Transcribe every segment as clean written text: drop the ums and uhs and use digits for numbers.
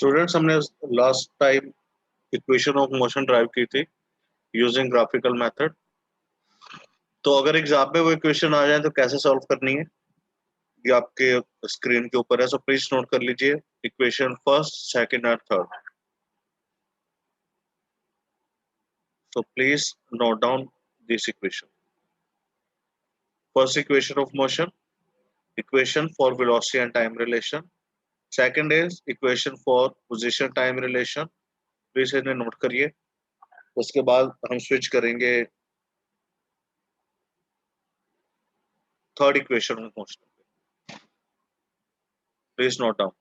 Students, हमने last time equation of motion drive की थी यूजिंग ग्राफिकल मेथड। तो अगर एग्जाम में वो इक्वेशन आ जाए तो कैसे सॉल्व करनी है ये आपके स्क्रीन के ऊपर है, सो प्लीज नोट कर लीजिए equation first, second and third. So please note down this equation. First equation of motion, equation for velocity and time relation. Second is equation for position time relation. Please इन्हें note करिए। उसके बाद हम switch करेंगे third equation of motion. Please note down.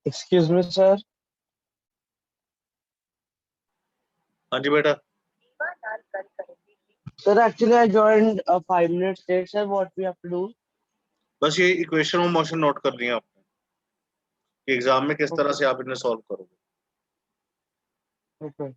Excuse me, sir. हाँ जी बेटा। Sir, actually, I joined 5 minutes late, sir. What we have to do? बस ये इक्वेशन ऑफ मोशन नोट करनी है आपने कि एग्जाम में किस तरह Okay. से आप इन्हें सॉल्व करोगे। Okay.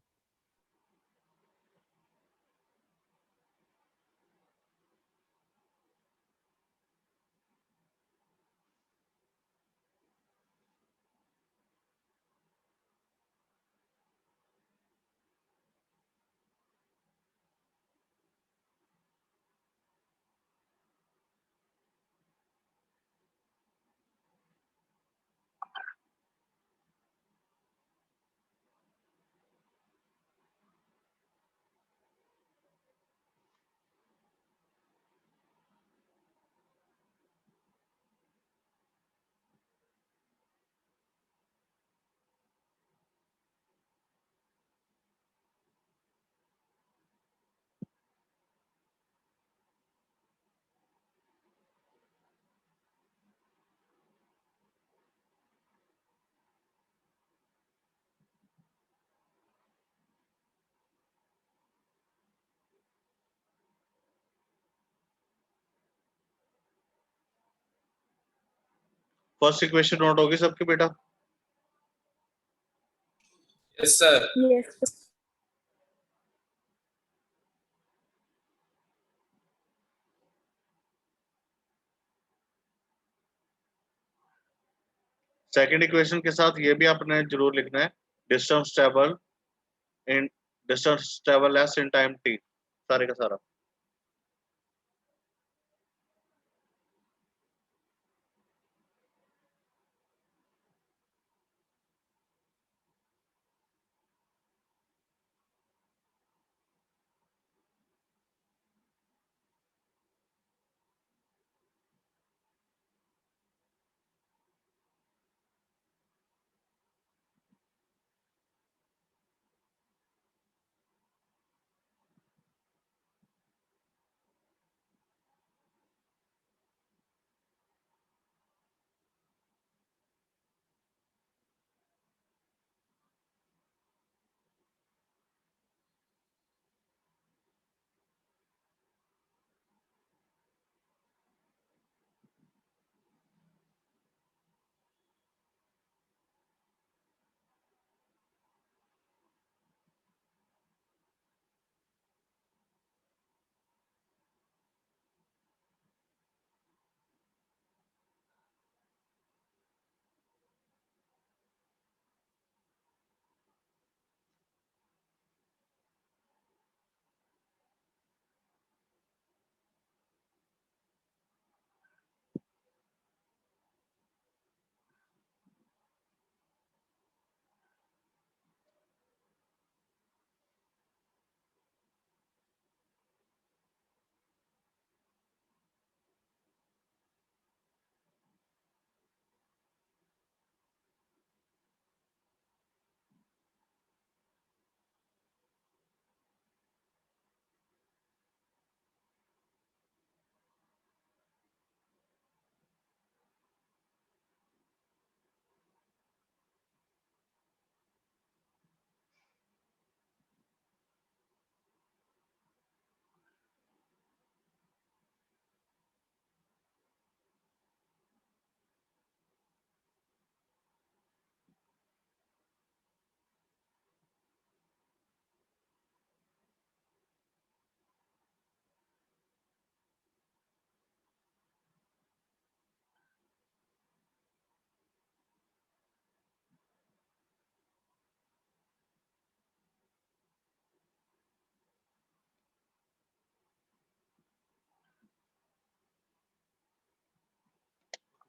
फर्स्ट इक्वेशन नोट होगी सबकी बेटा? Yes, sir. Yes. Second equation के साथ ये भी आपने जरूर लिखना है, distance travel in distance travel S in time T, सारे का सारा।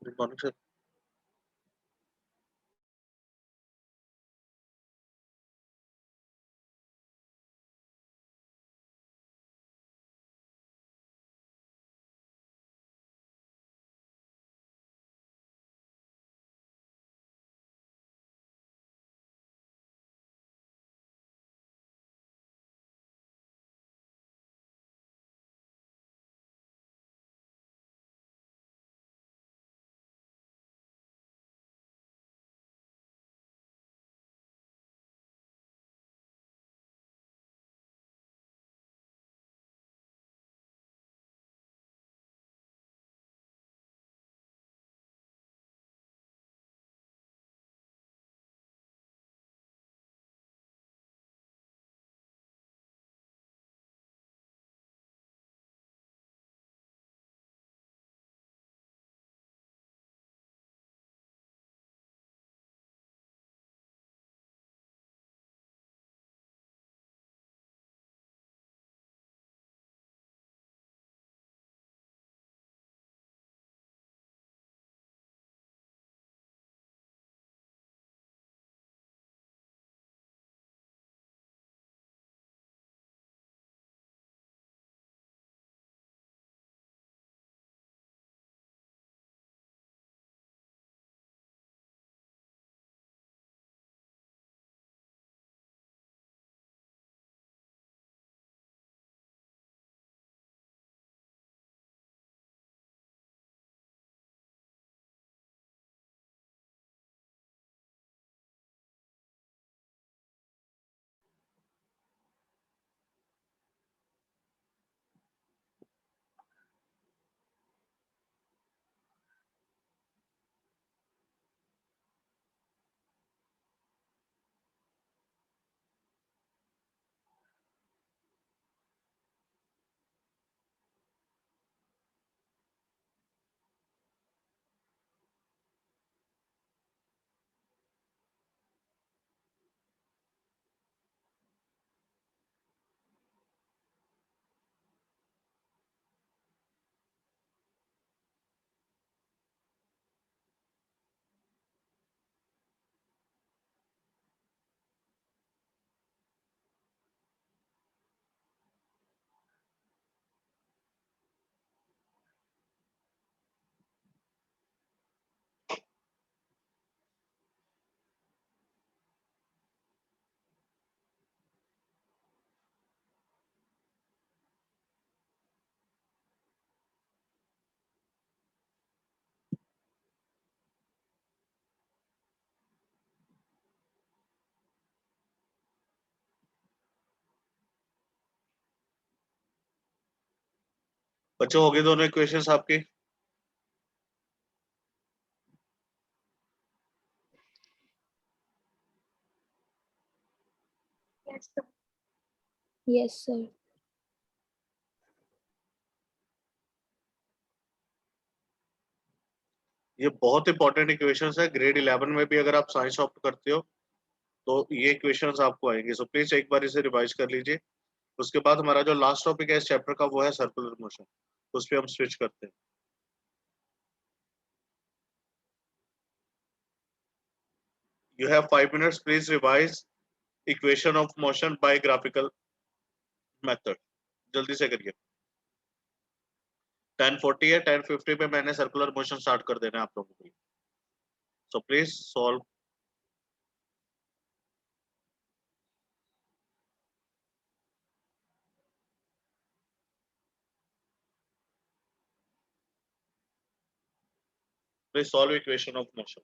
Good morning sir. बच्चों हो गए दोनों इक्वेशंस आपके? Yes, sir. Yes, sir. ये बहुत इंपॉर्टेंट इक्वेशंस है, ग्रेड 11 में भी अगर आप साइंस ऑप्ट करते हो तो ये इक्वेशंस आपको आएंगे। सो प्लीज एक बार इसे रिवाइज कर लीजिए। उसके बाद हमारा जो लास्ट टॉपिक है इस चैप्टर का वो है सर्कुलर मोशन। उस पर हम स्विच करते हैं। You have 5 minutes. Please revise equation of motion by graphical method. जल्दी से करिए। 10:40 है, 10:50 पे मैंने सर्कुलर मोशन स्टार्ट कर देना है आप लोगों को। So please solve. Please solve equation of motion.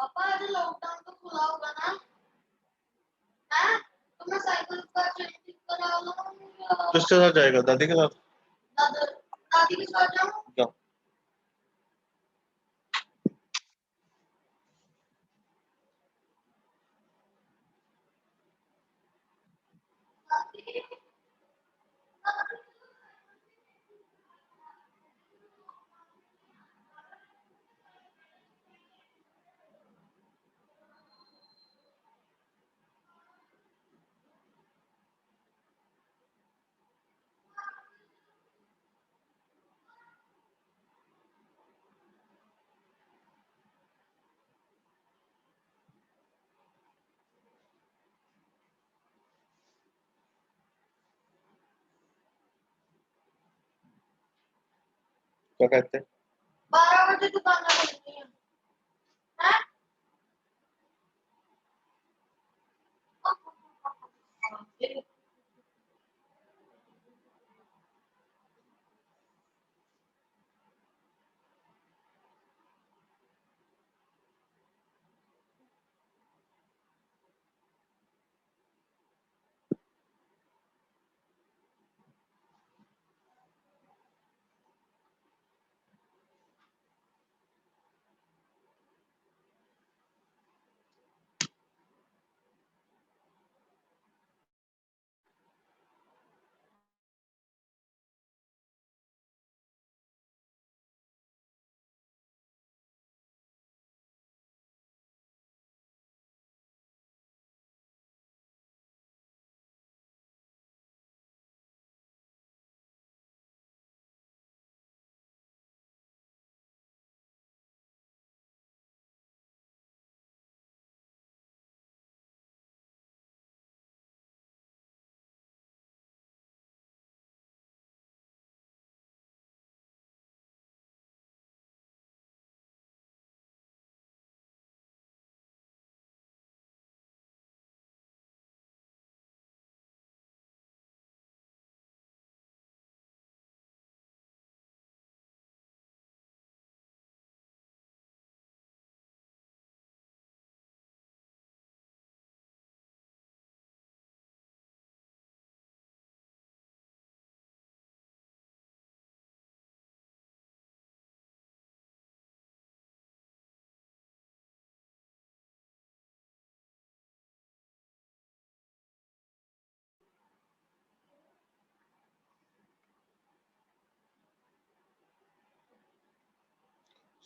पापा आज लॉकडाउन तो खुला होगा ना? हैं? तो मैं साइकिल का चेंज करा लूं किसके साथ जाएगा? दादी के साथ? दादी के साथ जाऊं? जाओ। क्या कहते हैं? 12 बजे दुकान खुलती है। हैं?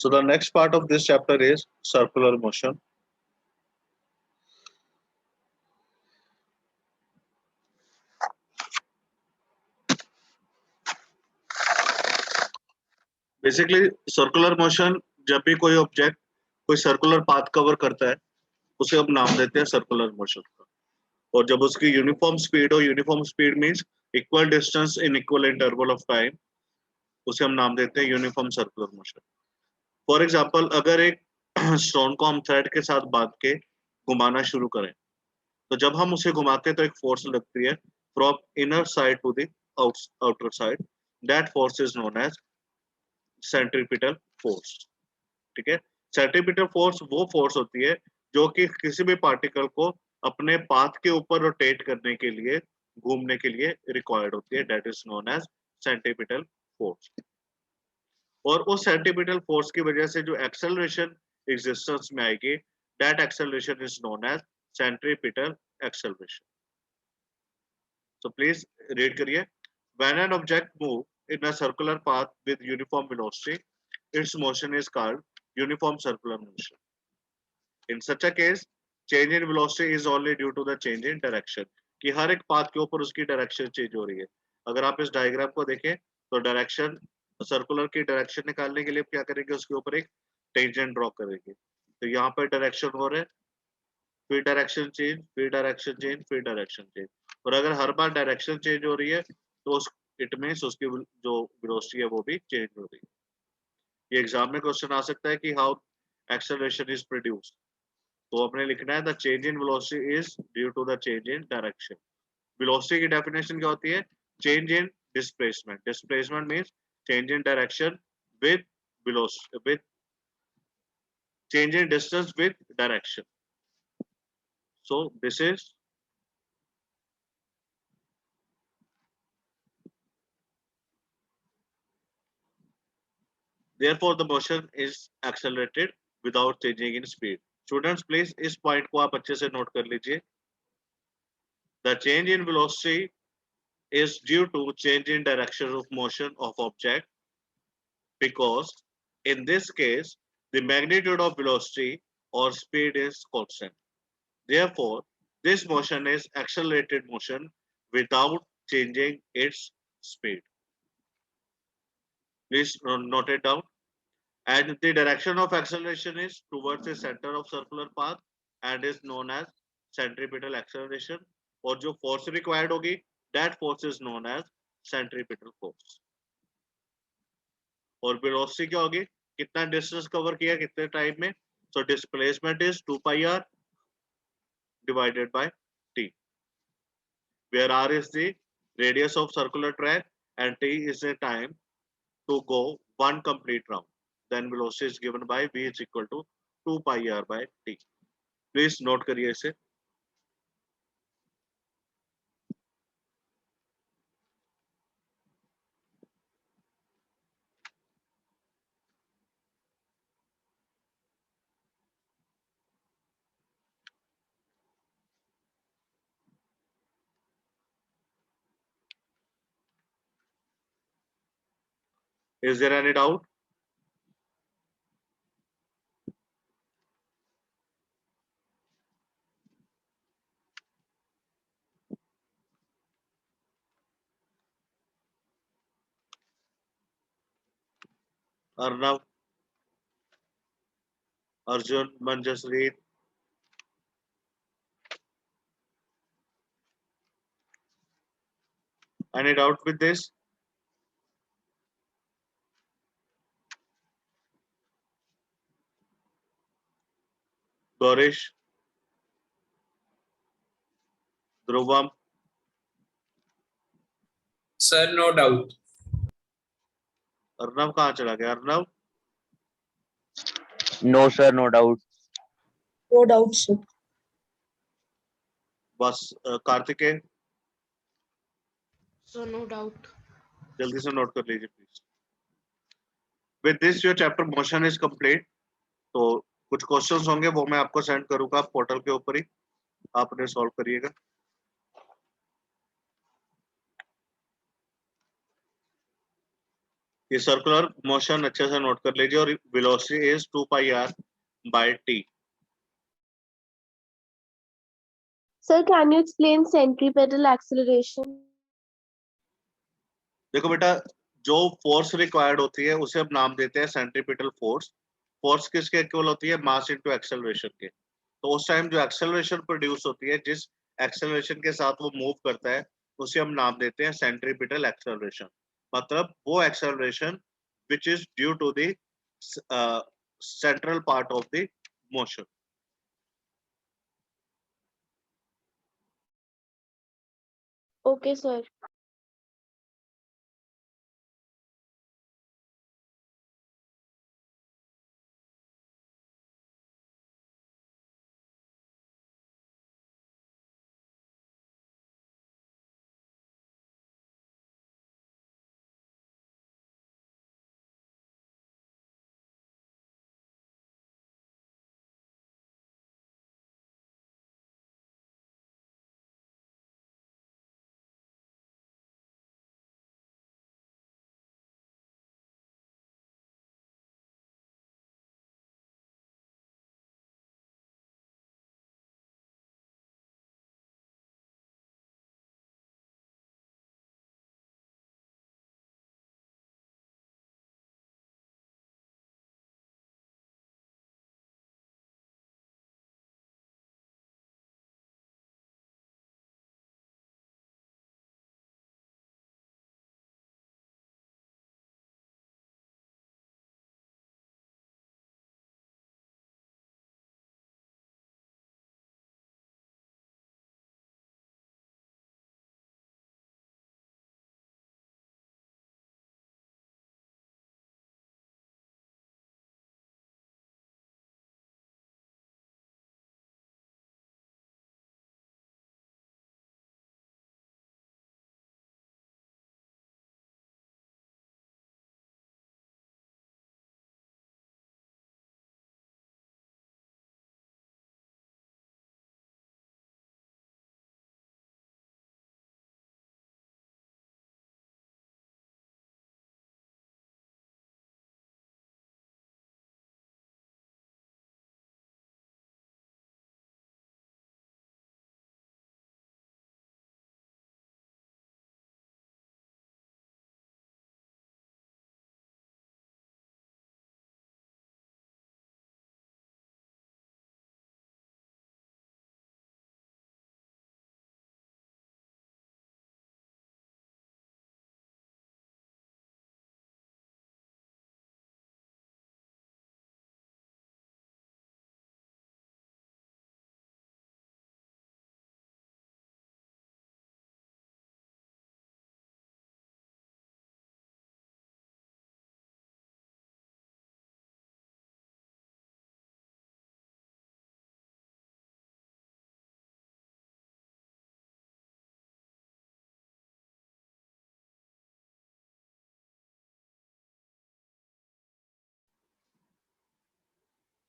So the next part of this chapter is circular motion. Basically, circular motion जब भी कोई ऑब्जेक्ट कोई सर्कुलर पाथ कवर करता है उसे हम नाम देते हैं सर्कुलर मोशन का। और जब उसकी यूनिफॉर्म स्पीड हो, uniform speed means equal distance in equal interval of time, उसे हम नाम देते हैं uniform circular motion. For example, अगर एक स्टोन को हम थ्रेड के साथ बांध के घुमाना शुरू करें, तो जब हम उसे घुमाते हैं तो एक फोर्स लगती है from inner side to the outer side. That force is known as centripetal force. ठीक है, सेंट्रीपिटल फोर्स वो फोर्स होती है जो कि किसी भी पार्टिकल को अपने पाथ के ऊपर रोटेट करने के लिए, घूमने के लिए रिक्वायर्ड होती है। That is known as centripetal force. और उस सेंट्रीपिटल फोर्स की वजह से जो एक्सेलरेशन एग्जिस्टेंस में आएगी, that acceleration is known as centripetal acceleration. So please read करिए। When an object move in a circular path with uniform velocity, its motion is called uniform circular motion. In such a case, change in velocity is only due to the change in direction. कि हर एक path के ऊपर उसकी direction change हो रही है। अगर आप इस डायग्राम को देखें तो डायरेक्शन, सर्कुलर की डायरेक्शन निकालने के लिए क्या करेंगे, उसके ऊपर एक टेंजेंट ड्रॉ करेंगे। तो यहाँ पर डायरेक्शन हो रहा है, फिर डायरेक्शन चेंज, फिर डायरेक्शन चेंज, फिर डायरेक्शन चेंज। और अगर हर बार डायरेक्शन चेंज हो रही है तो उस इट मींस उसकी जो वेलोसिटी है वो भी चेंज हो रही है। ये एग्जाम में क्वेश्चन आ सकता है कि हाउ एक्सेलरेशन इज प्रोड्यूस्ड। तो आपने लिखना है the change in velocity is due to the change in direction. Velocity की डेफिनेशन क्या होती है? Change in displacement. Displacement means change in direction with velocity, with change in distance with direction. So this is therefore the motion is accelerated without changing in speed. Students, please इस point को आप अच्छे से note कर लीजिए. The change in velocity is due to change in direction of motion of object, because in this case the magnitude of velocity or speed is constant. Therefore, this motion is accelerated motion without changing its speed. Please note it down. And the direction of acceleration is towards the center of circular path and is known as centripetal acceleration. और जो force required होगी, that force is known as centripetal force. और velocity क्या होगी? कितना distance cover किया कितने time में? So displacement is 2 pi r divided by t, where r is the radius of circular track and t is the time to go one complete round. Then velocity is given by v is equal to 2 pi r by t. Please note करिए इसे. Is there any doubt? Arnav, Arjun, Manjasreet. Any doubt with this? Gorish, Dhruvam, Sir, no doubt. Arnav कहाँ चला गया? Arnav, No, sir, no doubt. No doubt, sir. बस Kartikeya, So no doubt. जल्दी से note कर लीजिए please. With this your chapter motion is complete. तो कुछ क्वेश्चंस होंगे वो मैं आपको सेंड करूंगा पोर्टल के ऊपर ही, आपने सॉल्व करिएगा. ये सर्कुलर मोशन अच्छे से नोट कर लीजिए. और velocity is 2 pi r by t. Sir, can you explain centripetal acceleration? देखो बेटा, जो फोर्स रिक्वायर्ड होती है उसे हम नाम देते हैं सेंट्रीपिटल फोर्स. फोर्स किसके इक्वल होती है? मास इनटू एक्सेलरेशन के. तो उस टाइम जो एक्सेलरेशन प्रोड्यूस होती है, जिस एक्सेलरेशन के साथ वो मूव करता है, उसे हम नाम देते हैं सेंट्रीपिटल एक्सेलरेशन. मतलब वो acceleration which is due to the central part of the motion. Okay, sir.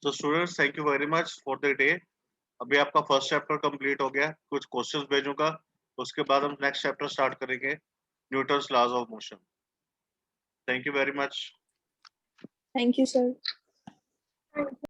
So students, thank you very much for the day. अभी आपका फर्स्ट चैप्टर कंप्लीट हो गया, कुछ क्वेश्चंस भेजूंगा, उसके बाद हम नेक्स्ट चैप्टर स्टार्ट करेंगे, Newton's laws of motion. Thank you very much. Thank you, sir.